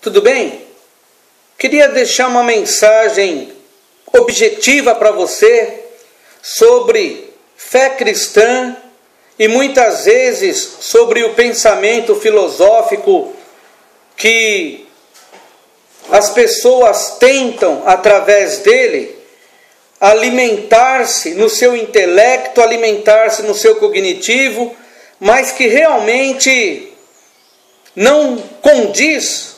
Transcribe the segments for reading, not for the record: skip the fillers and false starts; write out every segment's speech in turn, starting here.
Tudo bem? Queria deixar uma mensagem objetiva para você sobre fé cristã e muitas vezes sobre o pensamento filosófico que as pessoas tentam, através dele, alimentar-se no seu intelecto, alimentar-se no seu cognitivo, mas que realmente não condiz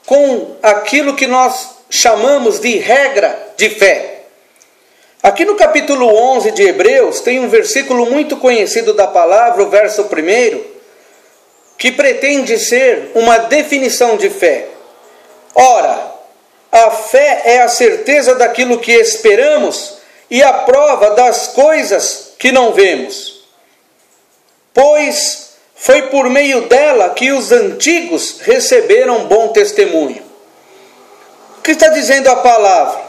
com aquilo que nós chamamos de regra de fé. Aqui no capítulo 11 de Hebreus tem um versículo muito conhecido da palavra, o verso 1, que pretende ser uma definição de fé. Ora, a fé é a certeza daquilo que esperamos e a prova das coisas que não vemos. Pois foi por meio dela que os antigos receberam bom testemunho. O que está dizendo a palavra?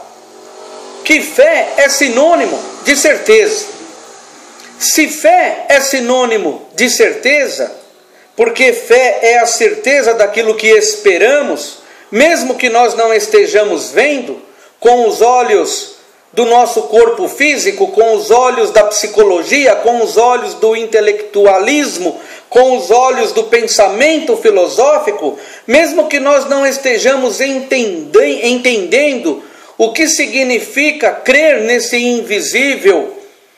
Que fé é sinônimo de certeza. Se fé é sinônimo de certeza, porque fé é a certeza daquilo que esperamos, mesmo que nós não estejamos vendo com os olhos do nosso corpo físico, com os olhos da psicologia, com os olhos do intelectualismo, com os olhos do pensamento filosófico, mesmo que nós não estejamos entendendo o que significa crer nesse invisível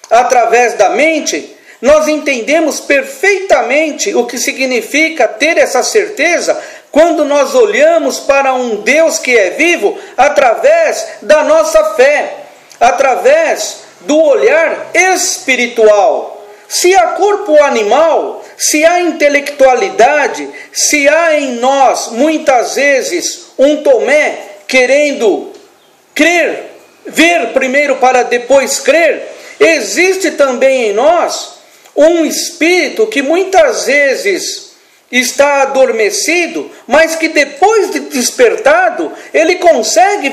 através da mente, nós entendemos perfeitamente o que significa ter essa certeza quando nós olhamos para um Deus que é vivo através da nossa fé, através do olhar espiritual. Se há corpo animal, se há intelectualidade, se há em nós muitas vezes um Tomé querendo crer, ver primeiro para depois crer, existe também em nós um espírito que muitas vezes está adormecido, mas que depois de despertado, ele consegue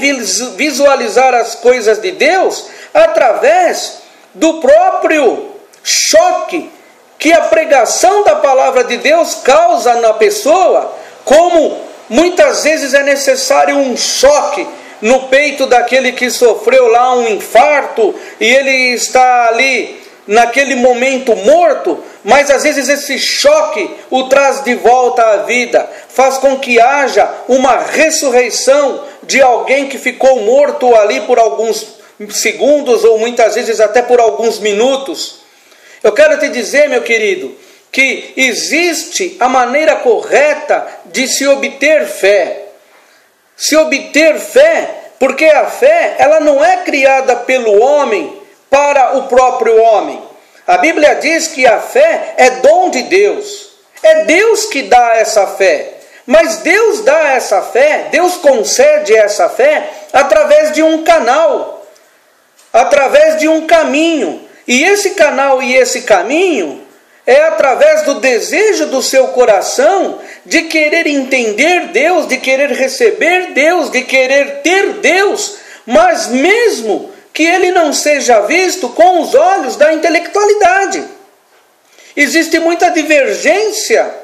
visualizar as coisas de Deus através do próprio choque que a pregação da palavra de Deus causa na pessoa, como muitas vezes é necessário um choque no peito daquele que sofreu lá um infarto e ele está ali naquele momento morto, mas às vezes esse choque o traz de volta à vida, faz com que haja uma ressurreição de alguém que ficou morto ali por alguns segundos ou muitas vezes até por alguns minutos. Eu quero te dizer, meu querido, que existe a maneira correta de se obter fé. Se obter fé, porque a fé ela não é criada pelo homem para o próprio homem. A Bíblia diz que a fé é dom de Deus. É Deus que dá essa fé. Mas Deus dá essa fé, Deus concede essa fé através de um canal, através de um caminho. E esse canal e esse caminho é através do desejo do seu coração de querer entender Deus, de querer receber Deus, de querer ter Deus, mas mesmo que ele não seja visto com os olhos da intelectualidade. Existe muita divergência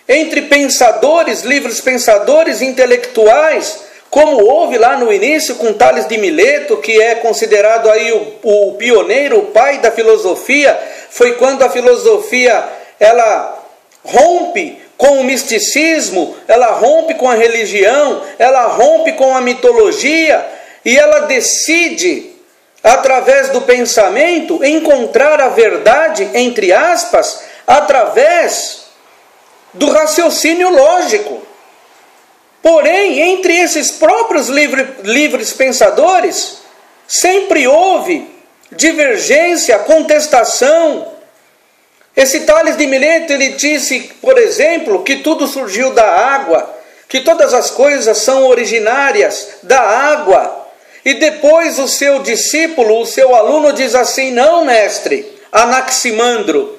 entre pensadores, livres pensadores intelectuais, como houve lá no início com Tales de Mileto, que é considerado aí o pioneiro, o pai da filosofia. Foi quando a filosofia ela rompe com o misticismo, ela rompe com a religião, ela rompe com a mitologia, e ela decide, através do pensamento, encontrar a verdade, entre aspas, através do raciocínio lógico. Porém, entre esses próprios livres pensadores, sempre houve divergência, contestação. Esse Tales de Mileto, ele disse, por exemplo, que tudo surgiu da água, que todas as coisas são originárias da água. E depois o seu discípulo, o seu aluno diz assim: não, mestre, Anaximandro,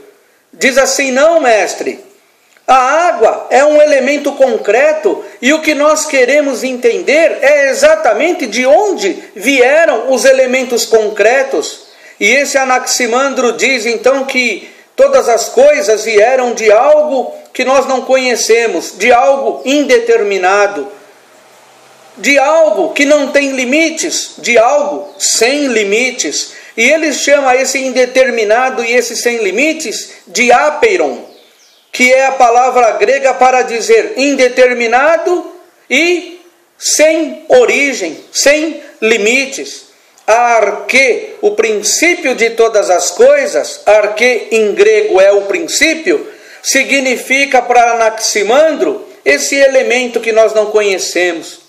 diz assim: não, mestre, a água é um elemento concreto e o que nós queremos entender é exatamente de onde vieram os elementos concretos. E esse Anaximandro diz então que todas as coisas vieram de algo que nós não conhecemos, de algo indeterminado, de algo que não tem limites, de algo sem limites. E ele chama esse indeterminado e esse sem limites de apeiron, que é a palavra grega para dizer indeterminado e sem origem, sem limites. Arque, o princípio de todas as coisas, arque em grego é o princípio, significa para Anaximandro esse elemento que nós não conhecemos.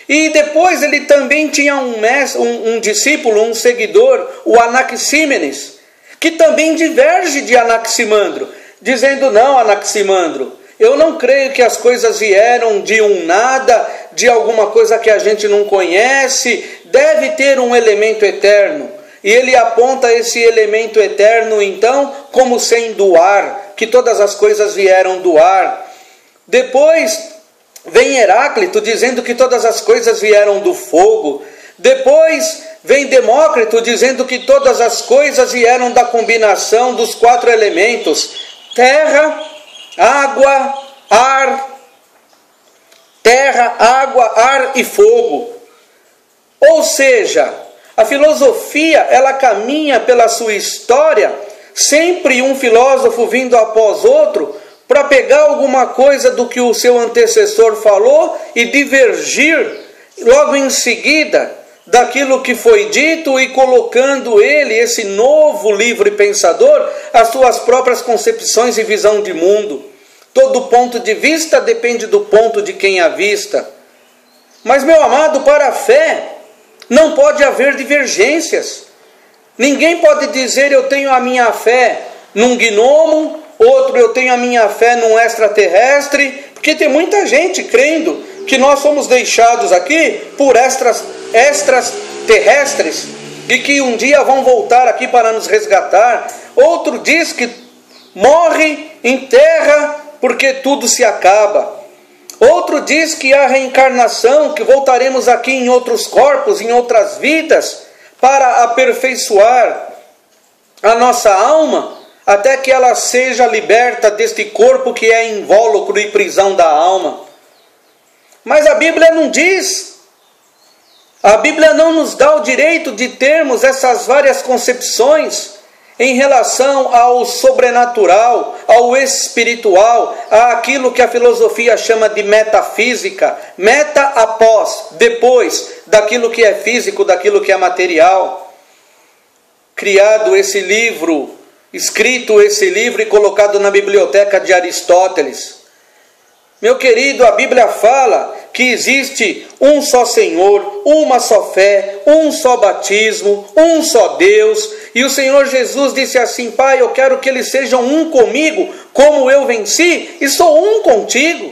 E depois ele também tinha um discípulo, um seguidor, o Anaxímenes, que também diverge de Anaximandro, dizendo: não, Anaximandro, eu não creio que as coisas vieram de um nada, de alguma coisa que a gente não conhece, deve ter um elemento eterno. E ele aponta esse elemento eterno, então, como sendo do ar, que todas as coisas vieram do ar. Depois vem Heráclito dizendo que todas as coisas vieram do fogo. Depois vem Demócrito dizendo que todas as coisas vieram da combinação dos 4 elementos: terra, água, ar. Terra, água, ar e fogo. Ou seja, a filosofia, ela caminha pela sua história, sempre um filósofo vindo após outro, para pegar alguma coisa do que o seu antecessor falou e divergir logo em seguida daquilo que foi dito e colocando ele, esse novo livre pensador, as suas próprias concepções e visão de mundo. Todo ponto de vista depende do ponto de quem avista. Mas, meu amado, para a fé não pode haver divergências. Ninguém pode dizer: eu tenho a minha fé num gnomo, outro eu tenho a minha fé num extraterrestre, porque tem muita gente crendo que nós somos deixados aqui por extraterrestres e que um dia vão voltar aqui para nos resgatar. Outro diz que morre, enterra, porque tudo se acaba. Outro diz que há reencarnação, que voltaremos aqui em outros corpos, em outras vidas, para aperfeiçoar a nossa alma, até que ela seja liberta deste corpo que é invólucro e prisão da alma. Mas a Bíblia não diz. A Bíblia não nos dá o direito de termos essas várias concepções em relação ao sobrenatural, ao espiritual, àquilo que a filosofia chama de metafísica. Meta após, depois daquilo que é físico, daquilo que é material. Criado esse livro, escrito esse livro e colocado na biblioteca de Aristóteles. Meu querido, a Bíblia fala que existe um só Senhor, uma só fé, um só batismo, um só Deus. E o Senhor Jesus disse assim: Pai, eu quero que eles sejam um comigo, como eu venci e sou um contigo.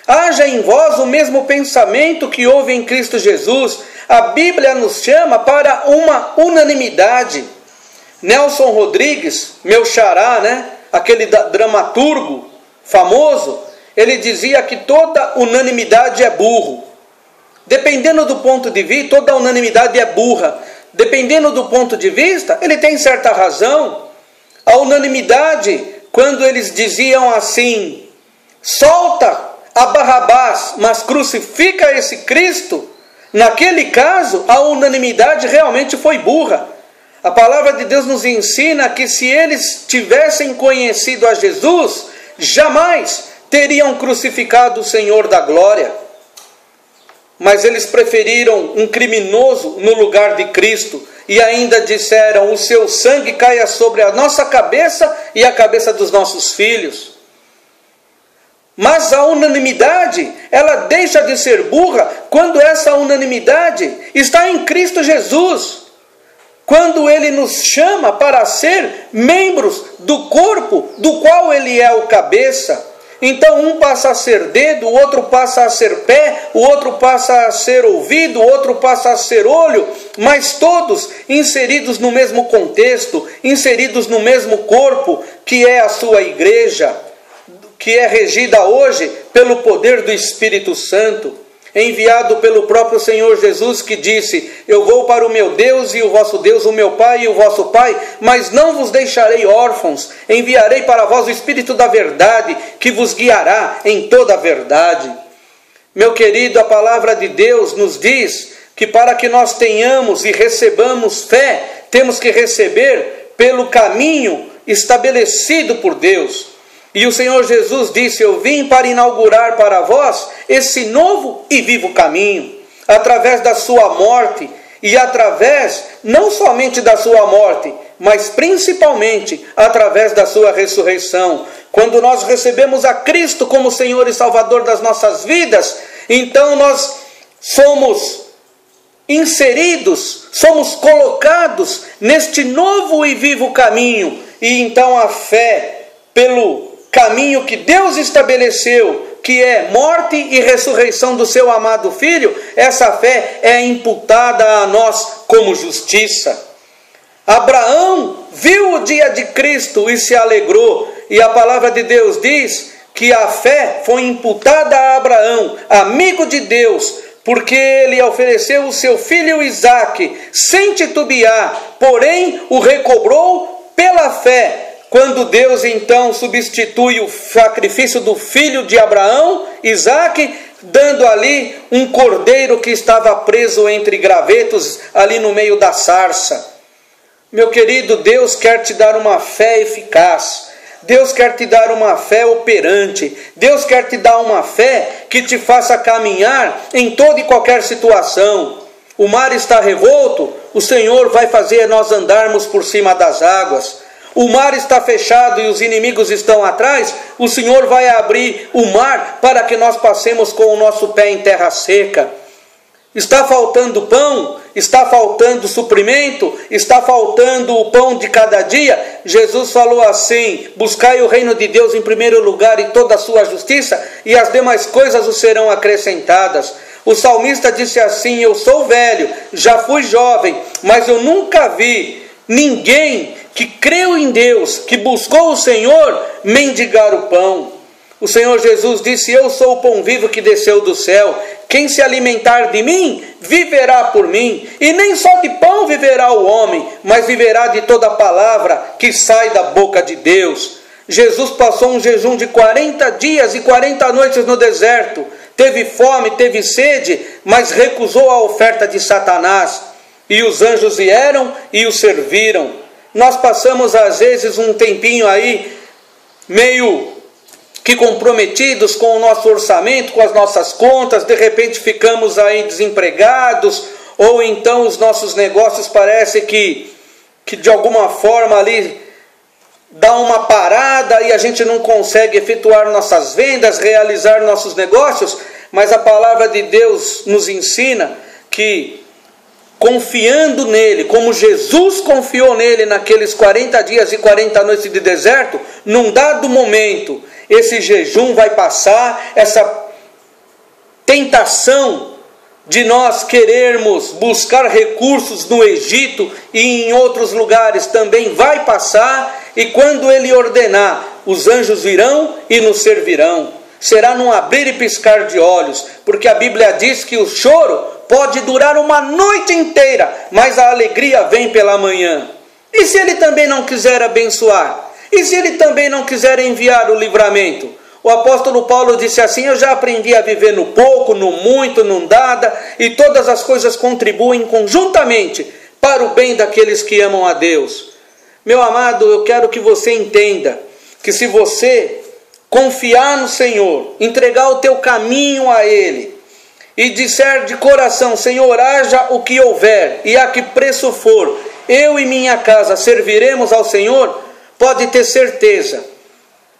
Haja em vós o mesmo pensamento que houve em Cristo Jesus. A Bíblia nos chama para uma unanimidade. Nelson Rodrigues, meu xará, aquele dramaturgo famoso, ele dizia que toda unanimidade é burro. Dependendo do ponto de vista, toda unanimidade é burra. Dependendo do ponto de vista, ele tem certa razão. A unanimidade, quando eles diziam assim: solta a Barrabás, mas crucifica esse Cristo, naquele caso, a unanimidade realmente foi burra. A palavra de Deus nos ensina que se eles tivessem conhecido a Jesus, jamais teriam crucificado o Senhor da glória. Mas eles preferiram um criminoso no lugar de Cristo e ainda disseram: o seu sangue caia sobre a nossa cabeça e a cabeça dos nossos filhos. Mas a unanimidade, ela deixa de ser burra quando essa unanimidade está em Cristo Jesus. Quando Ele nos chama para ser membros do corpo do qual Ele é o cabeça. Então um passa a ser dedo, o outro passa a ser pé, o outro passa a ser ouvido, o outro passa a ser olho, mas todos inseridos no mesmo contexto, inseridos no mesmo corpo, que é a sua igreja, que é regida hoje pelo poder do Espírito Santo. enviado pelo próprio Senhor Jesus, que disse: eu vou para o meu Deus e o vosso Deus, o meu Pai e o vosso Pai, mas não vos deixarei órfãos, enviarei para vós o Espírito da verdade, que vos guiará em toda a verdade. Meu querido, a palavra de Deus nos diz que para que nós tenhamos e recebamos fé, temos que receber pelo caminho estabelecido por Deus. E o Senhor Jesus disse: eu vim para inaugurar para vós esse novo e vivo caminho, através da sua morte, e através não somente da sua morte, mas principalmente através da sua ressurreição. Quando nós recebemos a Cristo como Senhor e Salvador das nossas vidas, então nós somos inseridos, somos colocados neste novo e vivo caminho. E então a fé pelo caminho que Deus estabeleceu, que é morte e ressurreição do seu amado Filho, essa fé é imputada a nós como justiça. Abraão viu o dia de Cristo e se alegrou, e a palavra de Deus diz que a fé foi imputada a Abraão, amigo de Deus, porque ele ofereceu o seu filho Isaque sem titubear, porém o recobrou pela fé. Quando Deus então substitui o sacrifício do filho de Abraão, Isaque, dando ali um cordeiro que estava preso entre gravetos, ali no meio da sarça. Meu querido, Deus quer te dar uma fé eficaz. Deus quer te dar uma fé operante. Deus quer te dar uma fé que te faça caminhar em toda e qualquer situação. O mar está revolto, o Senhor vai fazer nós andarmos por cima das águas. O mar está fechado e os inimigos estão atrás, o Senhor vai abrir o mar para que nós passemos com o nosso pé em terra seca. Está faltando pão, está faltando suprimento, está faltando o pão de cada dia. Jesus falou assim: buscai o reino de Deus em primeiro lugar e toda a sua justiça, e as demais coisas os serão acrescentadas. O salmista disse assim: eu sou velho, já fui jovem, mas eu nunca vi ninguém que creu em Deus, que buscou o Senhor, mendigar o pão. O Senhor Jesus disse: eu sou o pão vivo que desceu do céu. Quem se alimentar de mim, viverá por mim. E nem só de pão viverá o homem, mas viverá de toda a palavra que sai da boca de Deus. Jesus passou um jejum de 40 dias e 40 noites no deserto. Teve fome, teve sede, mas recusou a oferta de Satanás. E os anjos vieram e o serviram. Nós passamos às vezes um tempinho aí, meio que comprometidos com o nosso orçamento, com as nossas contas, de repente ficamos aí desempregados, ou então os nossos negócios parece que de alguma forma ali dá uma parada e a gente não consegue efetuar nossas vendas, realizar nossos negócios, mas a palavra de Deus nos ensina que confiando nele, como Jesus confiou nele naqueles 40 dias e 40 noites de deserto, num dado momento, esse jejum vai passar, essa tentação de nós querermos buscar recursos no Egito e em outros lugares também vai passar, e quando ele ordenar, os anjos virão e nos servirão. Será num abrir e piscar de olhos, porque a Bíblia diz que o choro pode durar uma noite inteira, mas a alegria vem pela manhã. E se ele também não quiser abençoar? E se ele também não quiser enviar o livramento? O apóstolo Paulo disse assim: eu já aprendi a viver no pouco, no muito, no nada, e todas as coisas contribuem conjuntamente para o bem daqueles que amam a Deus. Meu amado, eu quero que você entenda que se você confiar no Senhor, entregar o teu caminho a Ele, e disser de coração: Senhor, haja o que houver, e a que preço for, eu e minha casa serviremos ao Senhor, pode ter certeza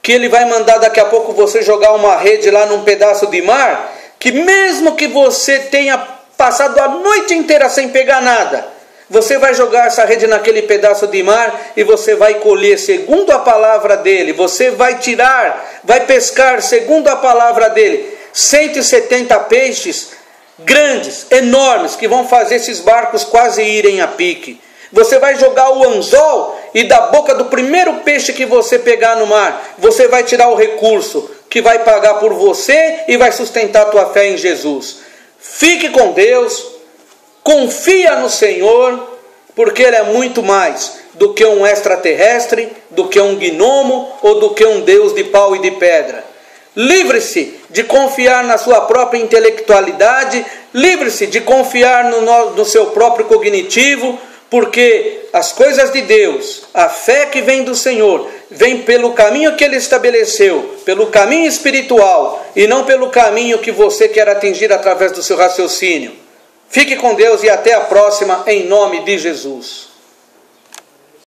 que Ele vai mandar daqui a pouco você jogar uma rede lá num pedaço de mar, que mesmo que você tenha passado a noite inteira sem pegar nada, você vai jogar essa rede naquele pedaço de mar e você vai colher segundo a palavra dele. Você vai tirar, vai pescar segundo a palavra dele 170 peixes grandes, enormes, que vão fazer esses barcos quase irem a pique. Você vai jogar o anzol e da boca do primeiro peixe que você pegar no mar, você vai tirar o recurso que vai pagar por você e vai sustentar a tua fé em Jesus. Fique com Deus, confia no Senhor, porque Ele é muito mais do que um extraterrestre, do que um gnomo ou do que um Deus de pau e de pedra. Livre-se de confiar na sua própria intelectualidade, livre-se de confiar no seu próprio cognitivo, porque as coisas de Deus, a fé que vem do Senhor, vem pelo caminho que Ele estabeleceu, pelo caminho espiritual, e não pelo caminho que você quer atingir através do seu raciocínio. Fique com Deus e até a próxima, em nome de Jesus.